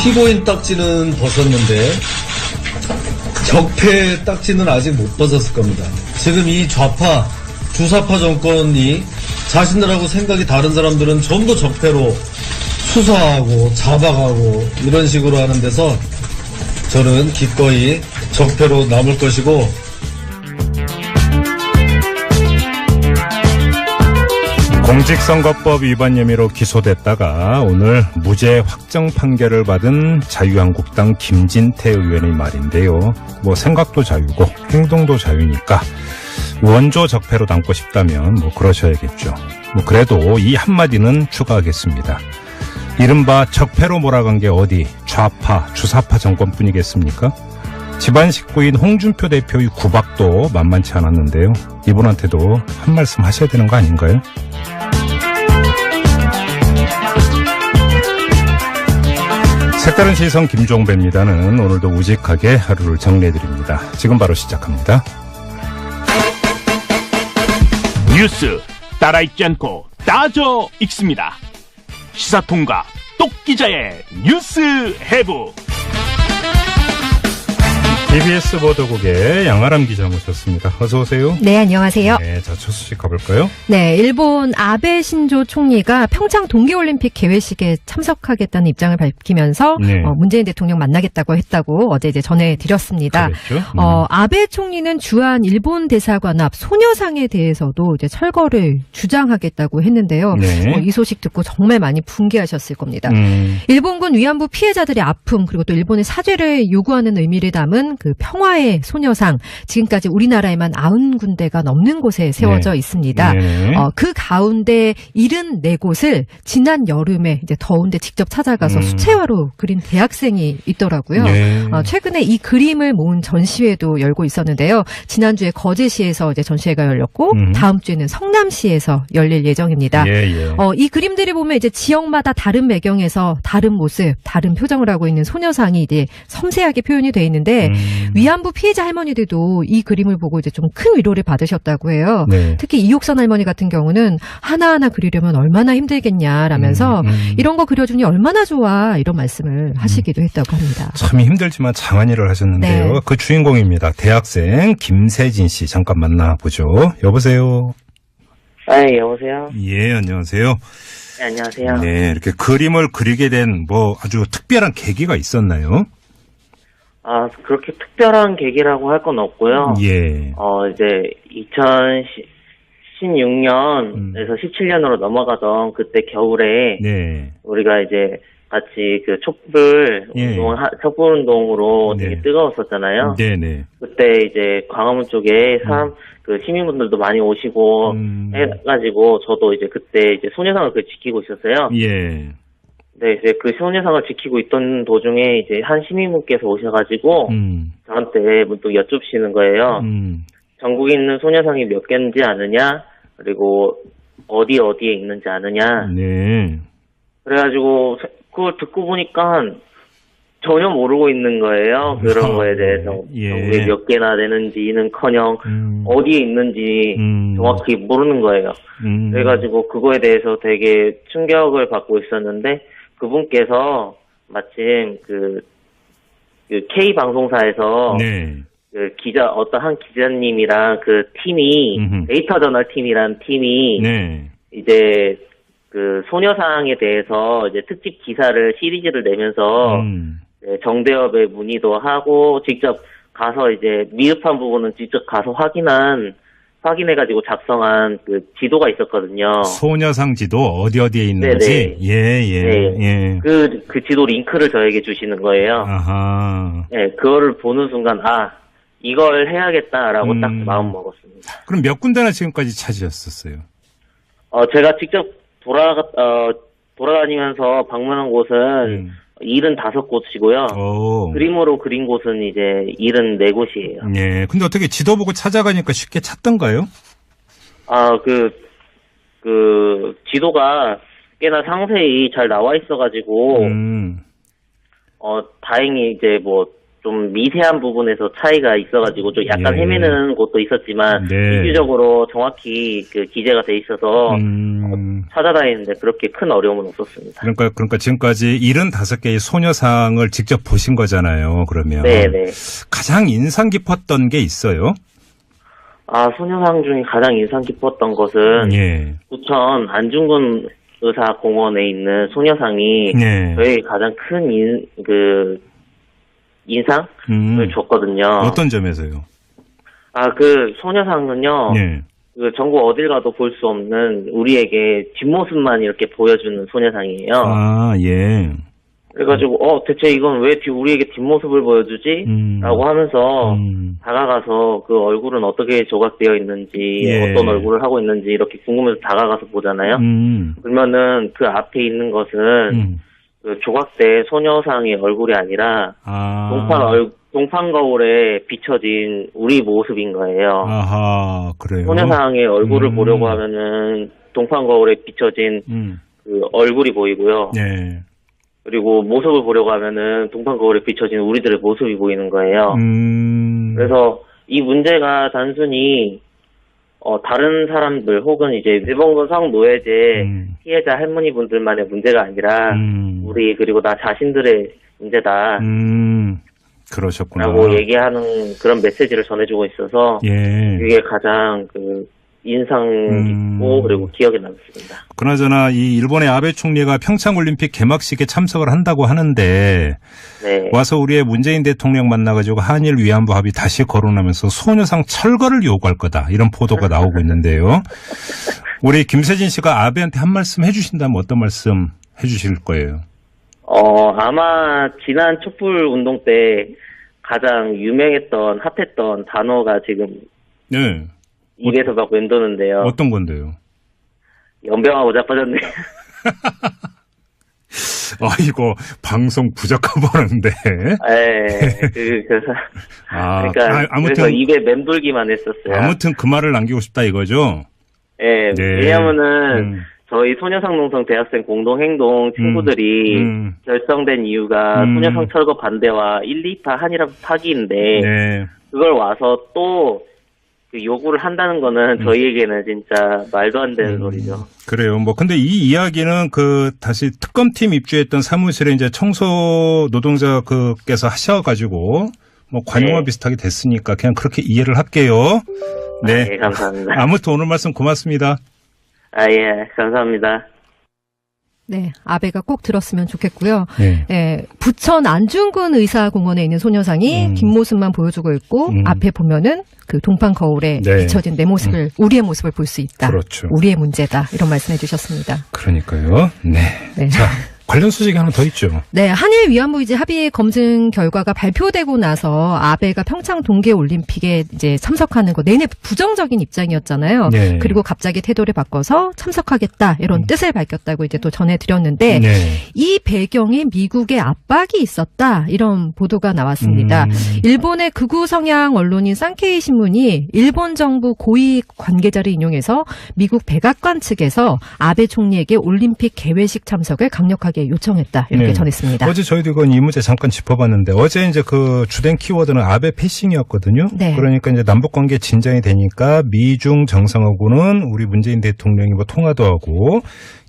피고인 딱지는 벗었는데 적폐 딱지는 아직 못 벗었을 겁니다. 지금 이 좌파, 주사파 정권이 자신들하고 생각이 다른 사람들은 전부 적폐로 수사하고 잡아가고 이런 식으로 하는 데서 저는 기꺼이 적폐로 남을 것이고, 공직선거법 위반 혐의로 기소됐다가 오늘 무죄 확정 판결을 받은 자유한국당 김진태 의원의 말인데요. 뭐 생각도 자유고 행동도 자유니까 원조 적폐로 남고 싶다면 뭐 그러셔야겠죠. 뭐 그래도 이 한마디는 추가하겠습니다. 이른바 적폐로 몰아간 게 어디 좌파, 주사파 정권뿐이겠습니까? 집안 식구인 홍준표 대표의 구박도 만만치 않았는데요. 이분한테도 한 말씀 하셔야 되는 거 아닌가요? 색다른 시선 김종배입니다는 오늘도 우직하게 하루를 정리해드립니다. 지금 바로 시작합니다. 뉴스 따라 읽지 않고 따져 읽습니다. 시사통과 똑기자의 뉴스 해부. TBS 보도국의 양아람 기자 모셨습니다. 어서 오세요. 네, 안녕하세요. 네, 자, 첫 소식 가볼까요? 네, 일본 아베 신조 총리가 평창 동계올림픽 개회식에 참석하겠다는 입장을 밝히면서 네. 문재인 대통령 만나겠다고 했다고 어제 이제 전해드렸습니다. 그랬죠? 아베 총리는 주한 일본 대사관 앞 소녀상에 대해서도 이제 철거를 주장하겠다고 했는데요. 네. 이 소식 듣고 정말 많이 분개하셨을 겁니다. 일본군 위안부 피해자들의 아픔 그리고 또 일본의 사죄를 요구하는 의미를 담은 그 평화의 소녀상, 지금까지 우리나라에만 90군데가 넘는 곳에 세워져 네. 있습니다. 네. 그 가운데 74곳을 지난 여름에 이제 더운데 직접 찾아가서 수채화로 그린 대학생이 있더라고요. 네. 최근에 이 그림을 모은 전시회도 열고 있었는데요. 지난주에 거제시에서 이제 전시회가 열렸고 다음 주에는 성남시에서 열릴 예정입니다. 예, 예. 이 그림들을 보면 이제 지역마다 다른 배경에서 다른 모습, 다른 표정을 하고 있는 소녀상이 이제 섬세하게 표현이 돼 있는데 위안부 피해자 할머니들도 이 그림을 보고 이제 좀 큰 위로를 받으셨다고 해요. 네. 특히 이옥선 할머니 같은 경우는 하나하나 그리려면 얼마나 힘들겠냐라면서 이런 거 그려주니 얼마나 좋아 이런 말씀을 하시기도 했다고 합니다. 참 힘들지만 장한 일을 하셨는데요. 네. 그 주인공입니다. 대학생 김세진 씨 잠깐 만나보죠. 여보세요. 네, 여보세요? 예, 안녕하세요. 네, 안녕하세요. 네, 이렇게 그림을 그리게 된 뭐 아주 특별한 계기가 있었나요? 그렇게 특별한 계기라고 할 건 없고요. 예. 이제 2016년에서 17년으로 넘어가던 그때 겨울에 네. 우리가 이제 같이 그 촛불 예. 촛불 운동으로 네. 되게 뜨거웠었잖아요. 네네. 그때 이제 광화문 쪽에 그 시민분들도 많이 오시고 해가지고 저도 이제 그때 이제 소녀상을 지키고 있었어요. 예. 네, 이제 그 소녀상을 지키고 있던 도중에 이제 한 시민분께서 오셔가지고 저한테 문득 여쭙시는 거예요. 전국에 있는 소녀상이 몇 개인지 아느냐? 그리고 어디에 있는지 아느냐? 네. 그래가지고 그걸 듣고 보니까 전혀 모르고 있는 거예요. 그런 거에 대해서. 예. 전국에 몇 개나 되는지는커녕 어디에 있는지 정확히 모르는 거예요. 그래가지고 그거에 대해서 되게 충격을 받고 있었는데 그분께서 마침 그 K 방송사에서 네. 그 어떤 한 기자님이랑 그 팀이 데이터 저널 팀이란 팀이 네. 이제 그 소녀상에 대해서 이제 특집 기사를 시리즈를 내면서 정대협에 문의도 하고 직접 가서 이제 미흡한 부분은 직접 가서 확인해가지고 작성한 그 지도가 있었거든요. 소녀상 지도 어디에 있는지. 네네. 예. 네. 예. 그 지도 링크를 저에게 주시는 거예요. 아하. 네, 그거를 보는 순간 이걸 해야겠다라고 딱 마음 먹었습니다. 그럼 몇 군데나 지금까지 찾으셨었어요? 제가 직접 돌아다니면서 방문한 곳은 75곳이고요. 오. 그림으로 그린 곳은 이제 74곳이에요. 예. 근데 어떻게 지도 보고 찾아가니까 쉽게 찾던가요? 그 지도가 꽤나 상세히 잘 나와 있어가지고, 다행히 이제 좀 미세한 부분에서 차이가 있어가지고 좀 약간 예. 헤매는 곳도 있었지만 네. 실질적으로 정확히 그 기재가 돼 있어서 찾아다니는데 그렇게 큰 어려움은 없었습니다. 그러니까 지금까지 75개의 소녀상을 직접 보신 거잖아요. 그러면. 네네. 가장 인상 깊었던 게 있어요? 소녀상 중에 가장 인상 깊었던 것은 예. 부천 안중근 의사공원에 있는 소녀상이 저희 가장 큰 인상을 줬거든요. 어떤 점에서요? 그 소녀상은요. 예. 그 전국 어딜 가도 볼 수 없는 우리에게 뒷모습만 이렇게 보여주는 소녀상이에요. 예. 그래가지고 대체 이건 왜 우리에게 뒷모습을 보여주지? 라고 하면서 다가가서 그 얼굴은 어떻게 조각되어 있는지 어떤 얼굴을 하고 있는지 이렇게 궁금해서 다가가서 보잖아요. 그러면은 그 앞에 있는 것은 그 조각된 소녀상의 얼굴이 아니라 동판 거울에 비춰진 우리 모습인 거예요. 아하, 그래요. 소녀상의 얼굴을 보려고 하면은 동판 거울에 비춰진 그 얼굴이 보이고요. 네. 그리고 모습을 보려고 하면은 동판 거울에 비춰진 우리들의 모습이 보이는 거예요. 그래서 이 문제가 단순히 다른 사람들 혹은 이제 일본군 성노예제 피해자 할머니분들만의 문제가 아니라 우리 그리고 나 자신들의 문제다. 그러셨구나. 라고 얘기하는 그런 메시지를 전해주고 있어서 이게 가장 인상 깊고 그리고 기억에 남습니다. 그나저나 이 일본의 아베 총리가 평창올림픽 개막식에 참석을 한다고 하는데 와서 우리의 문재인 대통령 만나가지고 한일 위안부 합의 다시 거론하면서 소녀상 철거를 요구할 거다 이런 보도가 나오고 있는데요. 우리 김세진 씨가 아베한테 한 말씀 해주신다면 어떤 말씀 해주실 거예요? 아마 지난 촛불 운동 때 가장 유명했던 핫했던 단어가 지금 입에서 막 맴도는데요. 어떤 건데요? 연병하고 자빠졌네. 이거 방송 부적합 보는데. 그래서 아무튼 그래서 입에 맴돌기만 했었어요. 아무튼 그 말을 남기고 싶다 이거죠. 네. 왜냐하면은 저희 소녀상농성 대학생 공동행동 친구들이 결성된 이유가 소녀상 철거 반대와 1, 2파 한일합 파기인데 그걸 와서 또 요구를 한다는 거는 저희에게는 진짜 말도 안 되는 소리죠. 그래요. 근데 이 이야기는 다시 특검팀 입주했던 사무실에 이제 청소 노동자께서 하셔가지고 관용화 비슷하게 됐으니까 그냥 그렇게 이해를 할게요. 네. 감사합니다. 아무튼 오늘 말씀 고맙습니다. 감사합니다. 네, 아베가 꼭 들었으면 좋겠고요. 부천 안중근 의사공원에 있는 소녀상이 뒷모습만 보여주고 있고 앞에 보면은 그 동판 거울에 비춰진 내 모습을 우리의 모습을 볼 수 있다. 그렇죠. 우리의 문제다. 이런 말씀해 주셨습니다. 그러니까요. 네. 자, 관련 소식이 하나 더 있죠. 네, 한일 위안부 이제 합의 검증 결과가 발표되고 나서 아베가 평창 동계올림픽에 이제 참석하는 거 내내 부정적인 입장이었잖아요. 그리고 갑자기 태도를 바꿔서 참석하겠다 이런 뜻을 밝혔다고 이제 또 전해드렸는데 이 배경에 미국의 압박이 있었다 이런 보도가 나왔습니다. 일본의 극우 성향 언론인 산케이 신문이 일본 정부 고위 관계자를 인용해서 미국 백악관 측에서 아베 총리에게 올림픽 개회식 참석을 강력하게 요청했다 이렇게 전했습니다. 어제 저희도 이 문제 잠깐 짚어봤는데 어제 이제 그 주된 키워드는 아베 패싱이었거든요. 그러니까 이제 남북 관계 진전이 되니까 미중 정상하고는 우리 문재인 대통령이 통화도 하고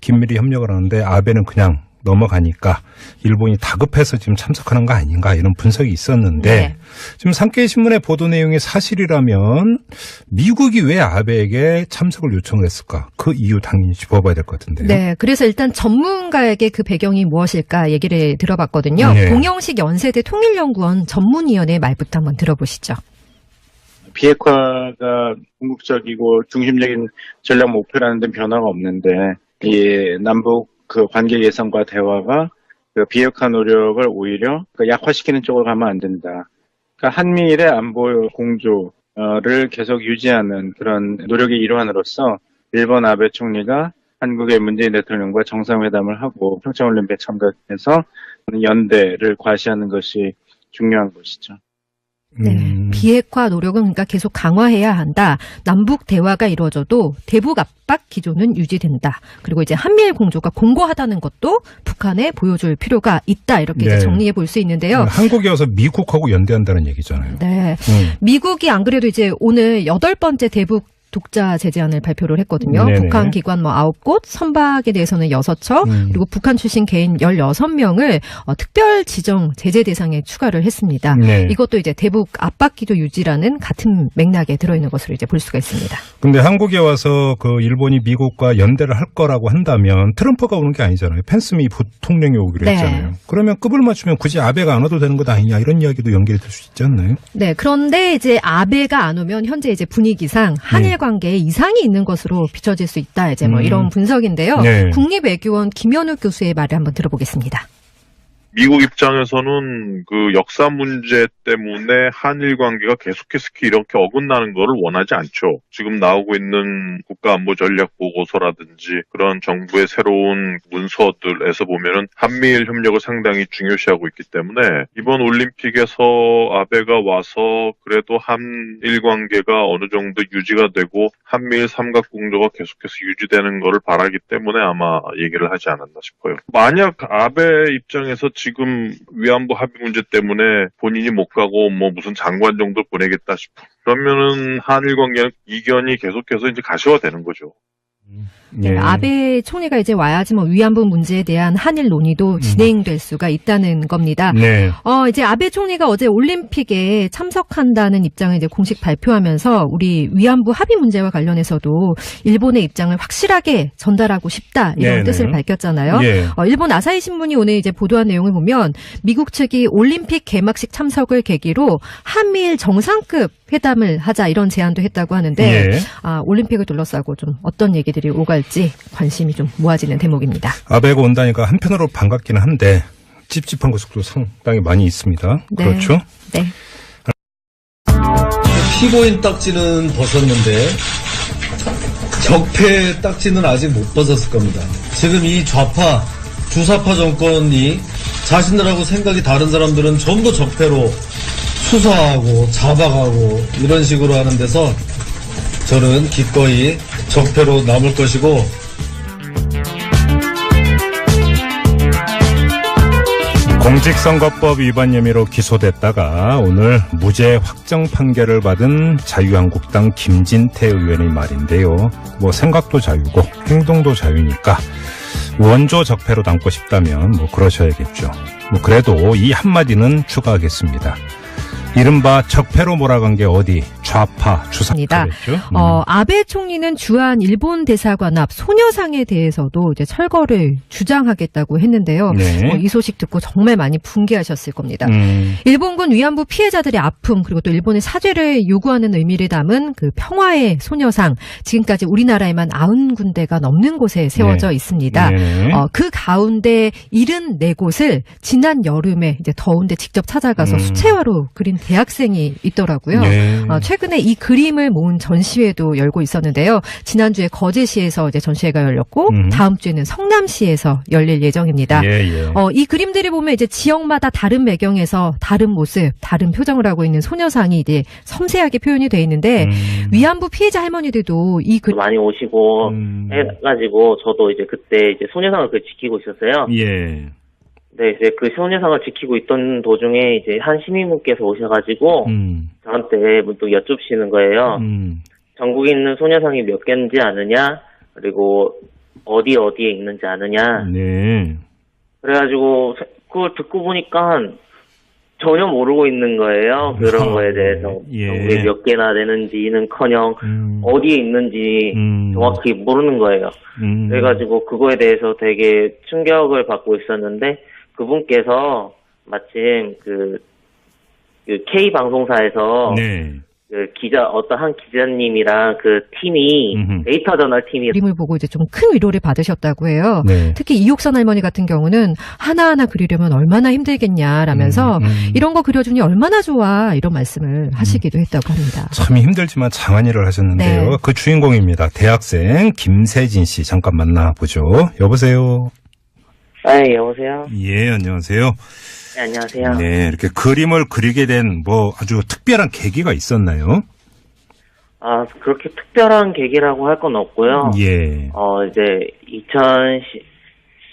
긴밀히 협력을 하는데 아베는 그냥 넘어가니까 일본이 다급해서 지금 참석하는 거 아닌가 이런 분석이 있었는데 지금 산케이 신문의 보도 내용이 사실이라면 미국이 왜 아베에게 참석을 요청을 했을까? 그 이유 당연히 짚어봐야 될 것 같은데요. 네, 그래서 일단 전문가에게 그 배경이 무엇일까 얘기를 들어봤거든요. 공영식 연세대 통일연구원 전문위원회의 말부터 한번 들어보시죠. 비핵화가 궁극적이고 중심적인 전략 목표라는 데 변화가 없는데 이 남북 관계 개선과 대화가 비핵화 노력을 오히려 약화시키는 쪽으로 가면 안 된다. 한미일의 안보 공조를 계속 유지하는 그런 노력의 일환으로서 일본 아베 총리가 한국의 문재인 대통령과 정상회담을 하고 평창올림픽에 참가해서 연대를 과시하는 것이 중요한 것이죠. 네, 비핵화 노력은 그러니까 계속 강화해야 한다. 남북 대화가 이루어져도 대북 압박 기조는 유지된다. 그리고 이제 한미일 공조가 공고하다는 것도 북한에 보여줄 필요가 있다. 이렇게 이제 정리해 볼 수 있는데요. 한국에 와서 미국하고 연대한다는 얘기잖아요. 네, 미국이 안 그래도 이제 오늘 8번째 대북 독자 제재안을 발표를 했거든요. 네네. 북한 기관 9곳, 선박에 대해서는 6척, 그리고 북한 출신 개인 16명을 특별 지정 제재 대상에 추가를 했습니다. 네. 이것도 이제 대북 압박 기조 유지라는 같은 맥락에 들어있는 것으로 이제 볼 수가 있습니다. 근데 한국에 와서 그 일본이 미국과 연대를 할 거라고 한다면 트럼프가 오는 게 아니잖아요. 펜스 미 부통령이 오기로 네. 했잖아요. 그러면 급을 맞추면 굳이 아베가 안 와도 되는 것 아니냐 이런 이야기도 연결이 될 수 있지 않나요? 네, 그런데 이제 아베가 안 오면 현재 이제 분위기상 한일 관계에 이상이 있는 것으로 비춰질 수 있다. 이제 뭐 이런 분석인데요. 네. 국립외교원 김현욱 교수의 말을 한번 들어보겠습니다. 미국 입장에서는 그 역사 문제 때문에 한일 관계가 계속해서 이렇게 어긋나는 것을 원하지 않죠. 지금 나오고 있는 국가안보 전략 보고서라든지 그런 정부의 새로운 문서들에서 보면은 한미일 협력을 상당히 중요시하고 있기 때문에 이번 올림픽에서 아베가 와서 그래도 한일 관계가 어느 정도 유지가 되고 한미일 삼각공조가 계속해서 유지되는 것을 바라기 때문에 아마 얘기를 하지 않았나 싶어요. 만약 아베 입장에서 지금 위안부 합의 문제 때문에 본인이 못 가고 뭐 무슨 장관 정도 보내겠다 싶어. 그러면은 한일 관계는 이견이 계속해서 이제 가시화되는 거죠. 예. 아베 총리가 이제 와야지 뭐 위안부 문제에 대한 한일 논의도 진행될 수가 있다는 겁니다. 네. 이제 아베 총리가 어제 올림픽에 참석한다는 입장을 이제 공식 발표하면서 우리 위안부 합의 문제와 관련해서도 일본의 입장을 확실하게 전달하고 싶다 이런 네네. 뜻을 밝혔잖아요. 예. 일본 아사히 신문이 오늘 이제 보도한 내용을 보면 미국 측이 올림픽 개막식 참석을 계기로 한미일 정상급 회담을 하자 이런 제안도 했다고 하는데 예. 올림픽을 둘러싸고 좀 어떤 얘기들이 오갈지 관심이 좀 모아지는 대목입니다. 아베가 온다니까 한편으로 반갑기는 한데 찝찝한 것도 상당히 많이 있습니다. 네. 그렇죠? 네. 피고인 딱지는 벗었는데 적폐 딱지는 아직 못 벗었을 겁니다. 지금 이 좌파, 주사파 정권이 자신들하고 생각이 다른 사람들은 전부 적폐로 수사하고 잡아가고 이런 식으로 하는 데서 저는 기꺼이 적폐로 남을 것이고 공직선거법 위반 혐의로 기소됐다가 오늘 무죄 확정 판결을 받은 자유한국당 김진태 의원의 말인데요. 뭐 생각도 자유고 행동도 자유니까 원조 적폐로 남고 싶다면 뭐 그러셔야겠죠. 뭐 그래도 이 한마디는 추가하겠습니다. 이른바 적폐로 몰아간 게 어디 좌파 주사파겠죠. 아베 총리는 주한 일본 대사관 앞 소녀상에 대해서도 이제 철거를 주장하겠다고 했는데요. 네. 이 소식 듣고 정말 많이 분개하셨을 겁니다. 일본군 위안부 피해자들의 아픔 그리고 또 일본의 사죄를 요구하는 의미를 담은 그 평화의 소녀상 지금까지 우리나라에만 90군데가 넘는 곳에 세워져 네. 있습니다. 네. 그 가운데 74곳을 지난 여름에 이제 더운데 직접 찾아가서 수채화로 그린 대학생이 있더라고요. 네. 최근에 이 그림을 모은 전시회도 열고 있었는데요. 지난주에 거제시에서 이제 전시회가 열렸고 다음 주에는 성남시에서 열릴 예정입니다. 예, 예. 이 그림들을 보면 이제 지역마다 다른 배경에서 다른 모습, 다른 표정을 하고 있는 소녀상이 이제 섬세하게 표현이 돼 있는데 위안부 피해자 할머니들도 이 그림 많이 오시고 해가지고 저도 이제 그때 이제 소녀상을 지키고 있었어요. 예. 네, 이제 그 소녀상을 지키고 있던 도중에 이제 한 시민분께서 오셔가지고 저한테 문득 여쭙시는 거예요. 전국에 있는 소녀상이 몇 개인지 아느냐? 그리고 어디에 있는지 아느냐? 네. 그래가지고 그걸 듣고 보니까 전혀 모르고 있는 거예요. 그런 거에 대해서. 예. 전국에 몇 개나 되는지는커녕 어디에 있는지 정확히 모르는 거예요. 그래가지고 그거에 대해서 되게 충격을 받고 있었는데 그분께서 마침 그 K 방송사에서 네. 그 어떤 한 기자님이랑 그 팀이 데이터 저널 팀이 그림을 보고 이제 좀 큰 위로를 받으셨다고 해요. 네. 특히 이옥선 할머니 같은 경우는 하나하나 그리려면 얼마나 힘들겠냐라면서 이런 거 그려주니 얼마나 좋아 이런 말씀을 하시기도 했다고 합니다. 참 힘들지만 장한 일을 하셨는데요. 네. 그 주인공입니다. 대학생 김세진 씨 잠깐 만나보죠. 여보세요. 네, 여보세요? 예, 안녕하세요. 네, 안녕하세요. 네, 이렇게 그림을 그리게 된 뭐 아주 특별한 계기가 있었나요? 그렇게 특별한 계기라고 할 건 없고요. 예. 이제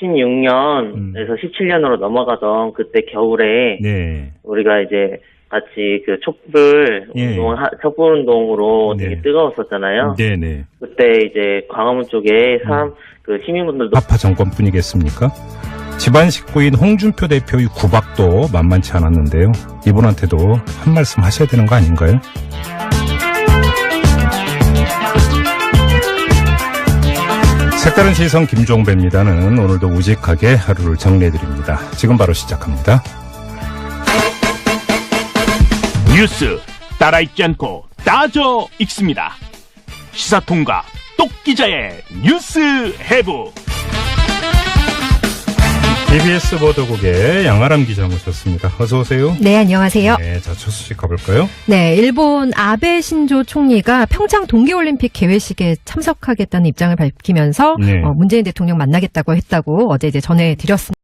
2016년에서 17년으로 넘어가던 그때 겨울에 네. 우리가 이제 같이 그 촛불 예. 촛불 운동으로 네. 되게 뜨거웠었잖아요. 네네. 그때 이제 광화문 쪽에 그 시민분들도 파파 정권뿐이겠습니까? 집안 식구인 홍준표 대표의 구박도 만만치 않았는데요. 이분한테도 한 말씀 하셔야 되는 거 아닌가요? 색다른 시선 김종배입니다는 오늘도 우직하게 하루를 정리해드립니다. 지금 바로 시작합니다. 뉴스 따라 읽지 않고 따져 읽습니다. 시사통과 똑기자의 뉴스 해부. TBS 보도국의 양아람 기자 모셨습니다. 어서 오세요. 네, 안녕하세요. 네, 자, 첫 소식 가볼까요? 네, 일본 아베 신조 총리가 평창 동계올림픽 개회식에 참석하겠다는 입장을 밝히면서 네. 문재인 대통령 만나겠다고 했다고 어제 이제 전해드렸습니다.